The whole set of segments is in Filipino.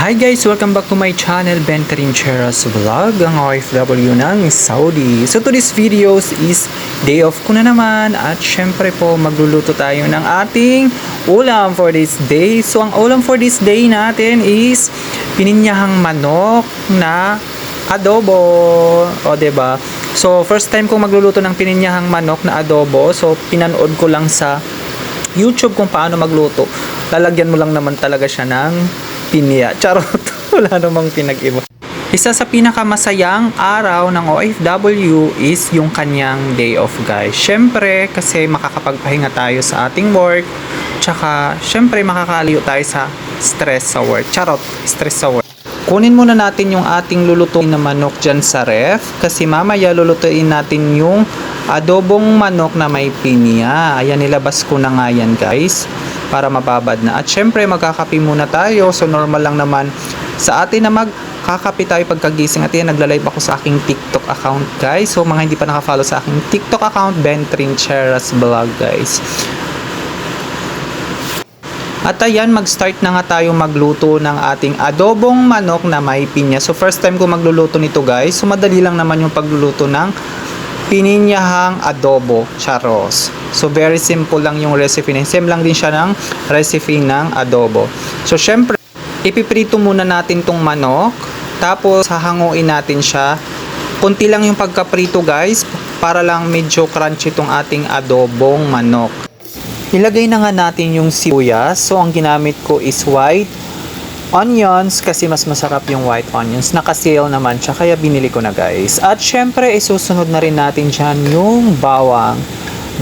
Hi guys! Welcome back to my channel, Ben Trincheras Vlog, ang OFW ng Saudi. So today's videos is day off ko na naman at syempre po magluluto tayo ng ating ulam for this day. So ang ulam for this day natin is pininyahang manok na adobo. O diba? So first time kong magluluto ng pininyahang manok na adobo. So pinanood ko lang sa YouTube kung paano magluto. Lalagyan mo lang naman talaga siya ng pinya. Charot. Wala namang pinag-iba. Isa sa pinakamasayang araw ng OFW is yung kanyang day off, guys. Syempre, kasi makakapagpahinga tayo sa ating work. Tsaka, syempre, makakaliw tayo sa stress sa work. Charot. Stress sa work. Kunin muna natin yung ating lulutuin na manok dyan sa ref. Kasi mamaya lulutuin natin yung adobong manok na may pinya. Ayan, nilabas ko na nga yan, guys, para mababad na. At syempre magkakape muna tayo. So normal lang naman sa atin na magkakape tayo pagkagising. At yan, nagla-live ako sa aking TikTok account, guys. So mga hindi pa naka-follow sa aking TikTok account, Ben Trincheras Vlog, guys. At ayan, mag-start na nga tayo magluto ng ating adobong manok na may pinya. So first time ko magluluto nito, guys. So madali lang naman yung pagluluto ng pininyahang adobo, charos. So very simple lang yung recipe niya. Same lang din siya ng recipe ng adobo. So syempre, ipiprito muna natin tong manok. Tapos hahanguin natin siya. Kunti lang yung pagkaprito, guys, para lang medyo crunchy tong ating adobong manok. Ilagay na nga natin yung sibuyas. So ang ginamit ko is white onions kasi mas masarap yung white onions. Naka-sale naman siya kaya binili ko na, guys. At syempre isusunod na rin natin dyan yung bawang.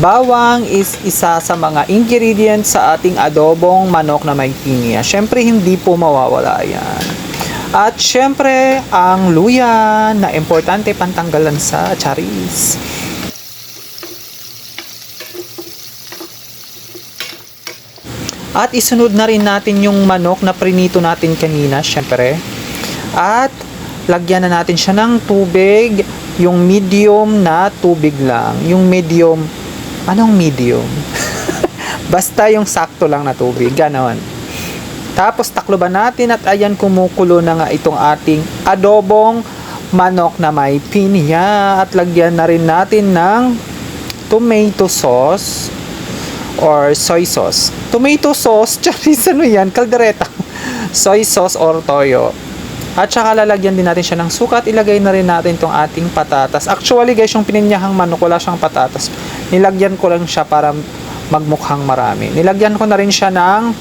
Bawang is isa sa mga ingredients sa ating adobong manok na may pinya. Syempre hindi po mawawala yan. At syempre ang luya na importante pantanggalan sa charis. At isunod na rin natin yung manok na prinito natin kanina, syempre. At lagyan na natin siya ng tubig, yung medium na tubig lang. Yung medium, anong medium? Basta yung sakto lang na tubig, ganon. Tapos takloban natin at ayan, kumukulo na nga itong ating adobong manok na may pinya. At lagyan na rin natin ng tomato sauce or soy sauce. Tomato sauce, charis, ano yan? Kaldereta. Soy sauce or toyo. At saka lalagyan din natin siya ng suka at ilagay na rin natin itong ating patatas. Actually, guys, yung pininyahang manok, wala siyang patatas. Nilagyan ko lang siya para magmukhang marami. Nilagyan ko na rin siya ng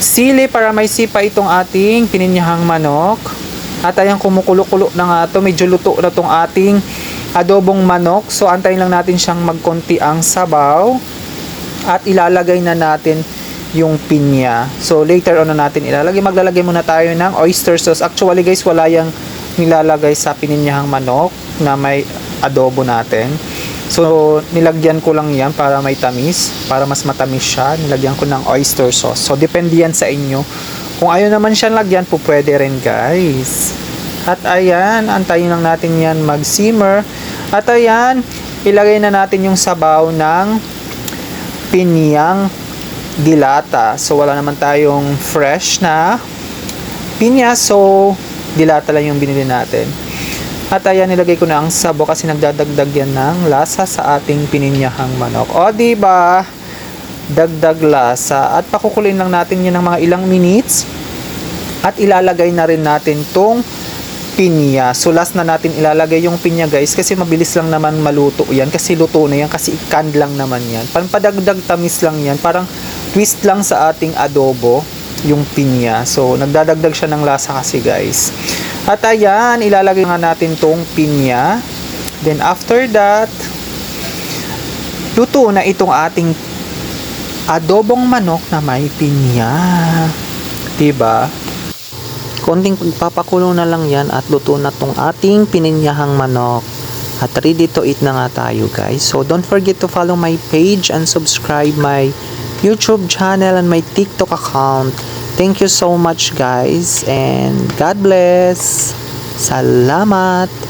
sili para may sipa itong ating pininyahang manok. At ayan, kumukulo-kulo na nga ito. Medyo luto na itong ating adobong manok. So, antayin lang natin siyang magkonti ang sabaw. At ilalagay na natin yung pinya. So later on na natin ilalagay. Maglalagay muna tayo ng oyster sauce. Actually, guys, wala yung nilalagay sa pininyahang manok na may adobo natin. So nilagyan ko lang yan para may tamis, para mas matamis siya. Nilagyan ko ng oyster sauce. So depende yan sa inyo. Kung ayaw naman siya lagyan po, pwede rin, guys. At ayan, antayin lang natin yan mag-simmer. At ayan, ilagay na natin yung sabaw ng pinyang dilata. So wala naman tayong fresh na pinya, so dilata lang yung binili natin. At ayan, nilagay ko na ang sabaw kasi nagdadagdag yan ng lasa sa ating pininyahang manok. O diba, dagdag lasa. At pakukulin lang natin yan ng mga ilang minutes. At ilalagay na rin natin tong pinya. So last na natin ilalagay yung pinya, guys, kasi mabilis lang naman maluto yan, kasi luto na yan, kasi i-canned lang naman yan. Pampadagdag tamis lang yan, parang twist lang sa ating adobo yung pinya. So nagdadagdag siya ng lasa kasi, guys. At ayan, ilalagay nga natin tong pinya. Then after that, luto na itong ating adobong manok na may pinya. Diba? Konting pagpapakulo na lang yan at luto na tong ating pininyahang manok. At ready to eat na nga tayo, guys. So don't forget to follow my page and subscribe my YouTube channel and my TikTok account. Thank you so much, guys, and God bless. Salamat.